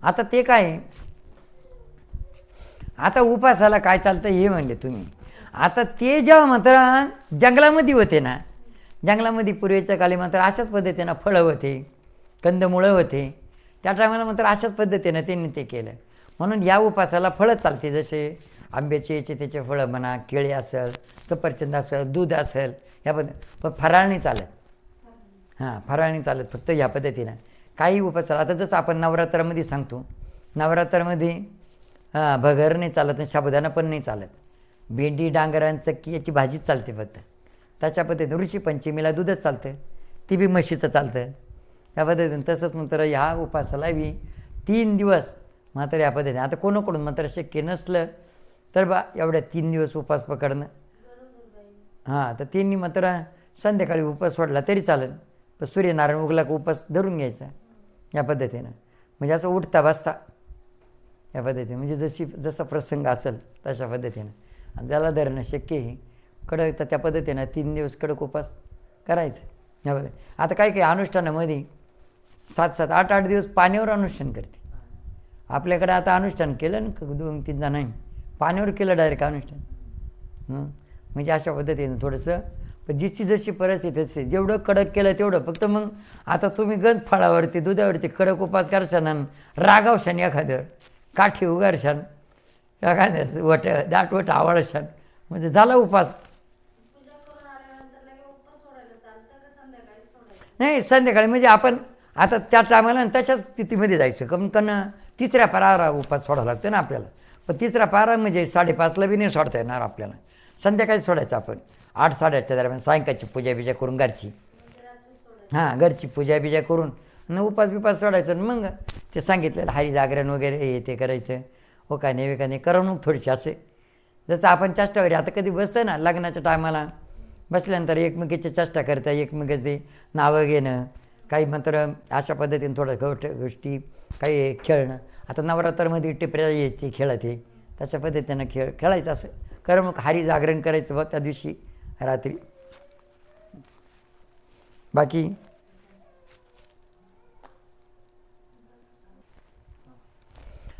आता ते काय आहे, आता उपासाला काय चालतं हे म्हणले तुम्ही. आता ते जेव्हा मात्र जंगलामध्ये होते ना, जंगलामध्ये पूर्वीच्या काळी मात्र अशाच पद्धतीनं फळं होते, कंदमुळं होते. त्या टायमाला मात्र अशाच पद्धतीनं त्यांनी ते केलं. म्हणून या उपासाला फळं चालते, जसे आंब्याचे याचे त्याचे फळं म्हणा, केळी असेल, सफरचंद असेल, दूध असेल, ह्या पण फराळ नाही चालत. फराळ नाही चालत, फक्त ह्या पद्धतीनं काही उपासाला. आता जसं आपण नवरात्रामध्ये सांगतो, नवरात्रामध्ये भगर नाही चालत, नाही साबुदाणा पण नाही चालत, भेंडी डांगरांचं की याची भाजीच चालते फक्त. त्याच्या पद्धतीने ऋषीपंचमीला दूधच चालतं, ती बी म्हशीचं चालतं. या पद्धतीने तसंच मात्र ह्या उपासाला बी 3 दिवस मात्र या पद्धतीने. आता कोणाकडून मात्र शक्य नसलं तर बा एवढ्या 3 दिवस उपास पकडणं. तर त्यांनी मात्र संध्याकाळी उपास सोडला तरी चालेल, पण सूर्यनारायण उगला का उपास धरून घ्यायचा या पद्धतीनं. म्हणजे असं उठता बसता या पद्धतीने, म्हणजे जसा प्रसंग असेल तशा पद्धतीनं. आणि ज्याला धरणं शक्य आहे कडक, तर त्या पद्धतीनं 3 दिवस कडक उपास करायचं या पद्धतीने. आता काही काही अनुष्ठानामध्ये 7-7, 8-8 दिवस पाण्यावर अनुष्ठान करते. आपल्याकडे आता अनुष्ठान केलं ना 2-3 जणांनी, पाण्यावर केलं डायरेक्ट अनुष्ठान. म्हणजे अशा पद्धतीनं थोडंसं, पण जिची जशी परिस्थिती असते, जेवढं कडक केलं तेवढं. फक्त मग आता तुम्ही गंज फळावरती दुधावरती कडक उपास करशान आणि रागावशान एखादं, काठी उगारशान, एखाद्या दाटवट आवडशान, म्हणजे झाला उपास. नाही, संध्याकाळी म्हणजे आपण आता त्या टायमाला तशाच स्थितीमध्ये जायचं. कारण 3ऱ्या पाराला उपास सोडावा लागतो ना आपल्याला. पण 3रा पारा म्हणजे 5:30ला बी नाही सोडता येणार आपल्याला, संध्याकाळी सोडायचं आपण 8-8:30च्या दरम्यान. सायंकाळची पूजा बिजा करून घरची, घरची पूजा बिजा करून न उपास बिपास सोडायचं. मग ते सांगितलेलं हरी जागरण वगैरे हे ते करायचं. हो का नाही करमणूक थोडीशी असे, जसं आपण चेष्टा वगैरे आता कधी बसतं ना लग्नाच्या टायमाला, बसल्यानंतर एकमेकीची चेष्टा करता, एकमेकीचे नावं घेणं, काही मात्र अशा पद्धतीने थोडं गोष्टी, काही खेळणं. आता नवरात्रामध्ये टिपऱ्या यायचे खेळत हे, तशा पद्धतीनं खेळायचं. असं करमणूक, हरी जागरण करायचं बघ त्या दिवशी रात्री. बाकी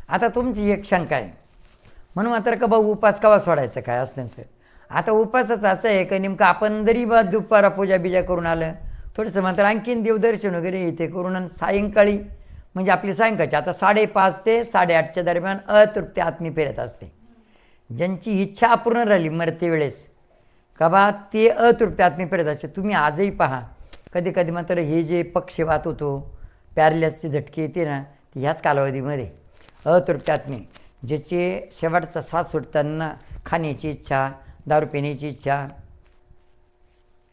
आता तुमची एक शंका आहे, म्हणून मात्र का भाऊ उपास केव्हा सोडायचं काय असतं सर. आता उपासाचं असं आहे का नेमकं आपण जरी बा दुपारा पूजा बिजा करून आलं, थोडंसं मात्र आणखीन देवदर्शन वगैरे इथे करून, आणि सायंकाळी म्हणजे आपली सायंकाळची आता 5:30 ते 8:30च्या दरम्यान अतृप्ती आत्मी फिरत असते. ज्यांची इच्छा अपूर्ण राहिली मरते वेळेस का बा ते अतृप्ती आत्मी फिरत असते. तुम्ही आजही पहा, कधी कधी मात्र हे जे पक्षवात होतो, पॅरलेसचे झटके येते ना, ह्याच कालावधीमध्ये अतृप्ती आत्मी, ज्याचे शेवटचा श्वास सुटताना खाण्याची इच्छा, दारू पिण्याची इच्छा,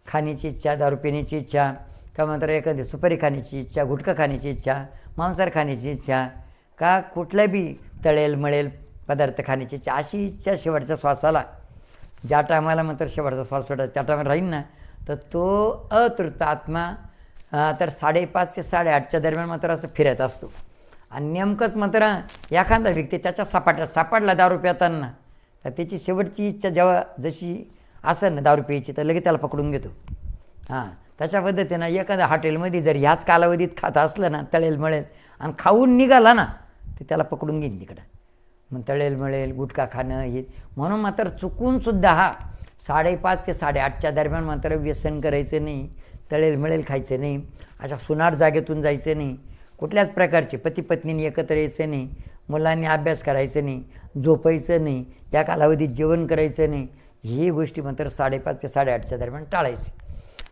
खाण्याची इच्छा, दारू पिण्याची इच्छा, का मात्र एखादी सुपारी खाण्याची इच्छा, गुटखा खाण्याची इच्छा, मांसाहार खाण्याची इच्छा, का कुठल्या बी तळेल मळेल पदार्थ खाण्याची इच्छा, अशी इच्छा शेवटच्या श्वासाला, ज्या टायमाला मात्र शेवटचा श्वास सोडायचा त्या टायमाला राहील ना, तर तो अतृप्त आत्मा तर 5:30 ते 8:30च्या दरम्यान मात्र असं फिरत असतो. आणि नेमकंच मात्र एखादा व्यक्ती त्याच्या सापडला दारू पिताना, तर त्याची शेवटची इच्छा जेव्हा जशी असेल ना दारू प्यायची, तर लगेच त्याला पकडून घेतो. त्याच्या पद्धतीनं एखाद्या हॉटेलमध्ये जर ह्याच कालावधीत खात असलं ना, तळेल मळेल आणि खाऊन निघाला ना, ते त्याला पकडून घेईन तिकडं. मग तळेल मळेल गुटखा खाणं हे, म्हणून मात्र चुकूनसुद्धा 5:30 ते 8:30च्या दरम्यान मात्र व्यसन करायचं नाही, तळेल मळेल खायचं नाही, अशा सुनार जागेतून जायचं नाही, कुठल्याच प्रकारचे पती पत्नीने एकत्र यायचं नाही, मुलांनी अभ्यास करायचं नाही, झोपायचं नाही, या कालावधीत जेवण करायचं नाही. ही गोष्टी मात्र 5:30 ते 8:30च्या दरम्यान टाळायची.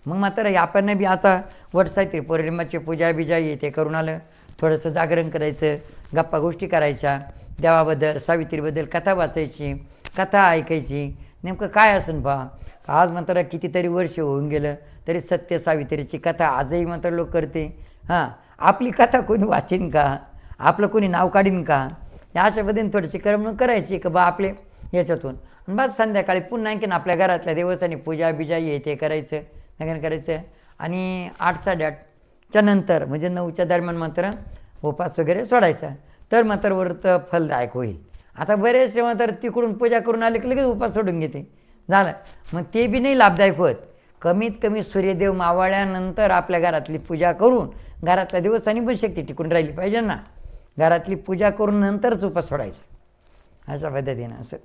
मग मात्र आपण बी आता वटसावित्री पौर्णिमाची पूजा बिजा येते करून आलं, थोडंसं जागरण करायचं, गप्पा गोष्टी करायच्या, देवाबद्दल सावित्रीबद्दल कथा वाचायची, कथा ऐकायची. नेमकं काय असेल पहा, आज मात्र कितीतरी वर्ष होऊन गेलं तरी सत्य सावित्रीची कथा आजही मात्र लोक करते. आपली कथा कोणी वाचीन का, आपलं कोणी नाव काढीन का, या अशा पद्धतीने थोडीशी करमणूक करायची का बा आपले याच्यातून. बस संध्याकाळी पुन्हा आणखीन आपल्या घरातल्या देवस्थानी पूजा बिजा ते करायचं, नगन करायचं. आणि 8-8:30च्या नंतर म्हणजे 9च्या दरम्यान मात्र उपास वगैरे सोडायचा, तर मात्र व्रत फलदायक होईल. आता बरेचसे मात्र तिकडून पूजा करून आले की लगेच उपास सोडून घेते, झालं. मग ते बी नाही लाभदायक होत. कमीत कमी सूर्यदेव मावळल्यानंतर आपल्या घरातली पूजा करून घरातल्या देवस्थानी पण शक्ती टिकून राहिली पाहिजे ना. घरातली पूजा करून नंतरच उपास सोडायचा, अशा पद्धतीनं. असं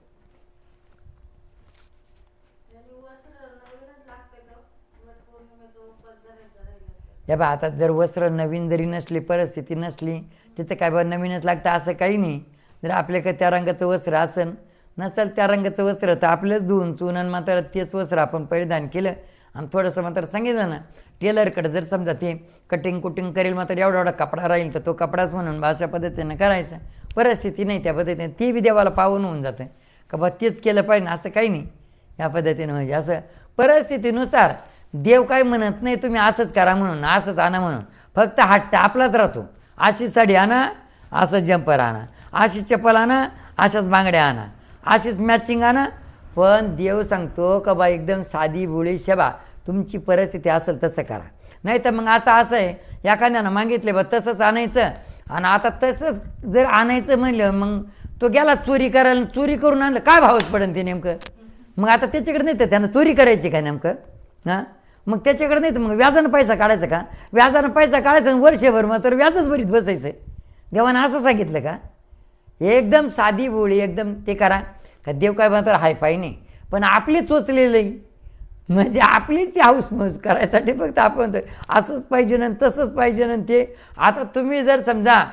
हे बा, आता जर वस्त्र नवीन जरी नसली, परिस्थिती नसली, तिथं काय बा नवीनच लागतं असं काही नाही. जर आपल्याकडे त्या रंगाचं वस्त्र असेल, नसेल त्या रंगाचं वस्त्र, तर आपलंच धुवून चुन आणि मात्र तेच वस्त्र आपण परिधान केलं आणि थोडंसं मात्र सांगितलं ना टेलरकडे, जर समजा ते कटिंग कुटिंग करेल मात्र एवढा एवढा कपडा राहील, तर तो कपडाच म्हणून अशा पद्धतीनं करायचं. परिस्थिती नाही त्या पद्धतीने, ती बी देवाला पावन होऊन जातं का बा तेच केलं पाहिजे असं काही नाही. या पद्धतीनं म्हणजे असं परिस्थितीनुसार देव काय म्हणत नाही तुम्ही असंच करा म्हणून, असंच आणा म्हणून. फक्त हट्ट आपलाच राहतो. अशी साडी आणा, असं जंपर आणा, अशी चप्पल आणा, अशाच बांगड्या आणा, अशीच मॅचिंग आणा. पण देव सांगतो का बा एकदम साधी भोळी शेबा, तुमची परिस्थिती असेल तसं करा. नाही तर मग आता असं आहे, एखाद्यानं मागितले बा तसंच आणायचं, आणि आता तसंच जर आणायचं म्हणलं मग तो गेला चोरी करायला, चोरी करून आणलं काय भावच पडेल ते नेमकं. मग आता त्याच्याकडे नाही तर त्यानं चोरी करायची का नेमकं? हां, मग त्याच्याकडे नाही तर मग व्याजानं पैसा काढायचा का? व्याजानं पैसा काढायचा वर्षभर मग तर व्याजच भरीत बसायचं. देवानं असं सांगितलं का? एकदम साधी बोळी एकदम ते करा का. देव काय म्हणतात हायफाय नाही, पण आपली चोचलेलं म्हणजे आपलीच ती हाऊसमौज करायसाठी फक्त आपण असंच पाहिजे ना तसंच पाहिजे ना ते. आता तुम्ही जर समजा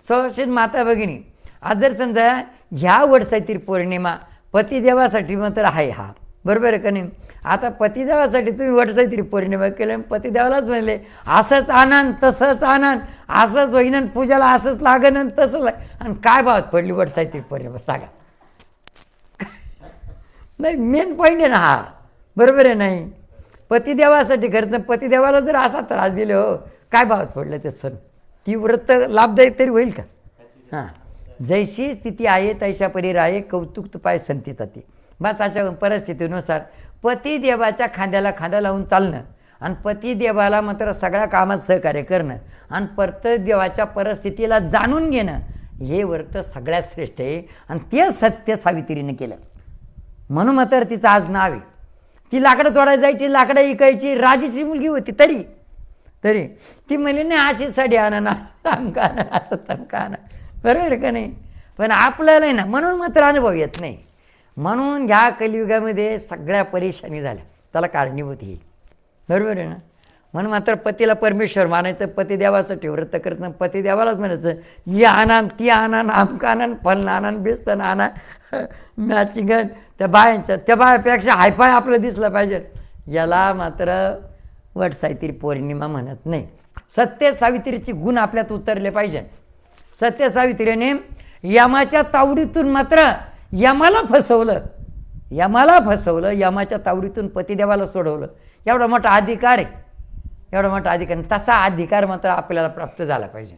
सौशील माता भगिनी, आज जर समजा ह्या वटसावित्री पौर्णिमा पतिदेवासाठी मात्र आहे, हा बरोबर आहे का नाही? आता पतिदेवासाठी तुम्ही वटसावित्री पौर्णिमा केलं, पतिदेवालाच म्हणले असंच आनंद तसंच आनंद, असंच होईन पूजाला असंच लागन तसंच आणि काय भावात पडली वटसावित्री पौर्णिमा सांगा? नाही, मेन पॉईंट आहे ना हा, बरोबर आहे नाही? पतिदेवासाठी खर्च, पतिदेवाला जर असा त्रास दिले हो, काय भावात पडलं ते सण? ती व्रत लाभदायक तरी होईल का? हां, जैशी स्थिती आहे तैशा परी राहे, कौतुक तुपाय संती जाते. बस अशा परिस्थितीनुसार पतिदेवाच्या खांद्याला खांदा लावून चालणं आणि पतिदेवाला मात्र सगळ्या कामात सहकार्य करणं आणि पतिदेवाच्या परिस्थितीला जाणून घेणं, हे व्रत सगळ्यात श्रेष्ठ आहे. आणि ते सत्य सावित्रीने केलं म्हणून मात्र तिचं आज नाव आहे. ती लाकडं तोडायला जायची, लाकडं इकायची, राजाची मुलगी होती तरी ती म्हणली नाही अशी साडी आणा ना, तमका आणा, असं तमका आणा, बरोबर आहे का नाही? पण आपल्याला नाही ना, म्हणून मात्र अनुभव येत नाही. म्हणून ह्या कलियुगामध्ये सगळ्या परेशानी झाल्या, त्याला कारणीभूत ही, बरोबर आहे ना? म्हणून मात्र पतीला परमेश्वर मानायचं, पतिदेवासाठी व्रत करायचं, पतिदेवालाच म्हणायचं ही आणा ती आणा, आमका आणा, फलन आणा, बेसन आणा, मॅचिंग. त्या बायापेक्षा हायफाय आपलं दिसलं पाहिजे, याला मात्र वटसावित्री पौर्णिमा म्हणत नाही. सत्य सावित्रीचे गुण आपल्यात उतरले पाहिजे. सत्य सावित्रीने यमाच्या तावडीतून मात्र यमाला फसवलं, यमाच्या तावडीतून पतिदेवाला सोडवलं. एवढा मोठा अधिकार आहे, एवढा मोठा अधिकार. तसा अधिकार मात्र आपल्याला प्राप्त झाला पाहिजे.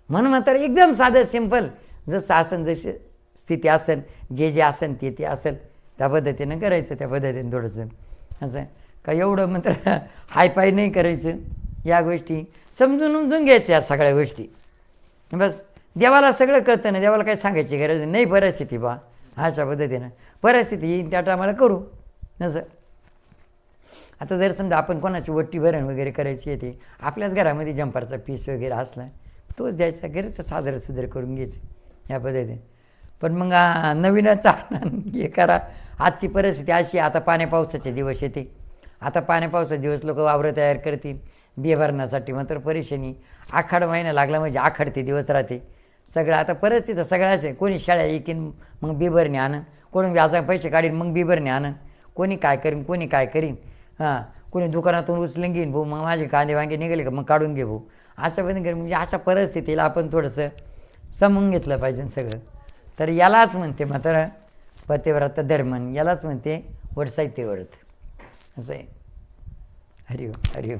म्हणून मात्र एकदम साधं सिंपल, जसं आसन, जशी स्थिती असेल, जे असेल ते असेल त्या पद्धतीनं करायचं. त्या पद्धतीनं थोडंसं असं का एवढं मात्र हायफाय नाही करायचं. या गोष्टी समजून घ्यायच्या, सगळ्या गोष्टी. बस देवाला सगळं कळतं ना, देवाला काही सांगायची गरज नाही. परिस्थिती बा अशा पद्धतीनं परिस्थिती येईल त्या टायमाला करू असं. आता जर समजा आपण कोणाची वट्टी भरण वगैरे करायची येते, आपल्याच घरामध्ये जंपरचा पीस वगैरे असला तोच द्यायचा, घरचं साजरं सुधार करून घ्यायचं या पद्धतीने. पण मग नवीनच हे करा. आजची परिस्थिती अशी, आता पाण्या पावसाचे दिवस येते. आता पाण्या पावसाचे दिवस लोक वावरं तयार करतील, बिये भरण्यासाठी मात्र परेशानी. आखाड महिना लागला म्हणजे आखाड ते दिवस राहते सगळं. आता परिस्थिती सगळं असे, कोणी शाळा येईन मग बिभरणी आणन, कोणी व्याजा पैसे काढीन मग बिभरणी आणन, कोणी काय करीन हां, कोणी दुकानातून उचलून घेईन भाऊ, मग माझे कांदे वांगे निघाले का मग काढून घे भाऊ, अशा पद्धतीने. म्हणजे अशा परिस्थितीला आपण थोडंसं समजून घेतलं पाहिजे सगळं. तर यालाच म्हणते मात्र पतिव्रता धर्म, यालाच म्हणते वटसावित्री व्रत असं आहे. हरिओम हरिओम.